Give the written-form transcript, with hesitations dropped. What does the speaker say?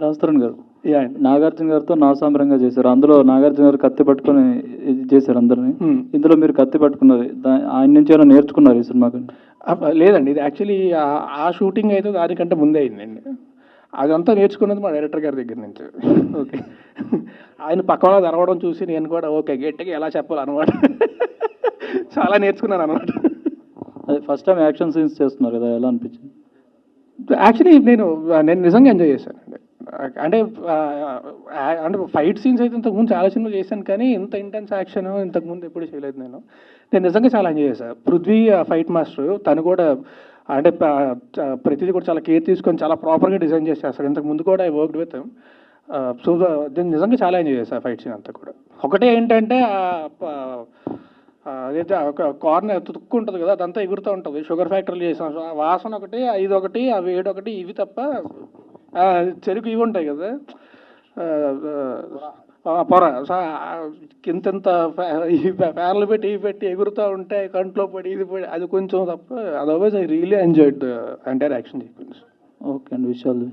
రాజ్ గారు యా అండి. నాగార్జున గారితో నాసాంబరంగా చేశారు. అందులో నాగార్జున గారు కత్తి పట్టుకొని ఇది చేశారు అందరినీ. ఇందులో మీరు కత్తి పట్టుకున్నారు. ఆయన నుంచి ఏమైనా నేర్చుకున్నారు ఈ సినిమాకి? లేదండి, ఇది యాక్చువల్లీ ఆ షూటింగ్ అయితే దానికంటే ముందే అయిందండి. అదంతా నేర్చుకున్నది మా డైరెక్టర్ గారి దగ్గర నుంచి. ఓకే, ఆయన పక్కన తెరవడం చూసి నేను కూడా ఓకే గట్టిగా ఎలా చెప్పాలన్నమాట. చాలా నేర్చుకున్నాను అనమాట. అదే ఫస్ట్ టైం యాక్షన్ సీన్స్ చేస్తున్నారు కదా, ఎలా అనిపించింది? యాక్చువల్లీ నేను నిజంగా ఎంజాయ్ చేశానండి. అంటే అంటే ఫైట్ సీన్స్ అయితే ఇంతకుముందు చాలా సినిమాలు చేశాను, కానీ ఇంత ఇంటెన్స్ యాక్షన్ ఇంతకుముందు ఎప్పుడు చేయలేదు నేను నిజంగా చాలా ఎంజాయ్ చేశాను. పృథ్వీ ఫైట్ మాస్టర్, తను కూడా అంటే ప్రతిదీ కూడా చాలా కేర్ తీసుకొని చాలా ప్రాపర్గా డిజైన్ చేసి చేస్తాడు. ఇంతకు ముందు కూడా ఐ వర్క్డ్ విత్ సో నేను నిజంగా చాలా ఎంజాయ్ చేశాను ఫైట్ సీన్ అంతా కూడా. ఒకటే ఏంటంటే అదైతే ఒక కార్నర్ తుక్కు ఉంటుంది కదా, అదంతా ఎగురుతూ ఉంటుంది. షుగర్ ఫ్యాక్టరీలు చేసిన వాసన ఒకటి, ఐదు ఒకటి, ఆ వేడి ఒకటి, ఇవి తప్ప చెరుకు ఇవి ఉంటాయి కదా, పొర ఇంత ఫ్యాన్లు పెట్టి ఇవి పెట్టి ఎగురుతూ ఉంటే కంట్లో పడి ఇది పడి అది కొంచెం తప్ప, otherwise I really enjoyed the entire action sequence. Okay అండి, విషయాలు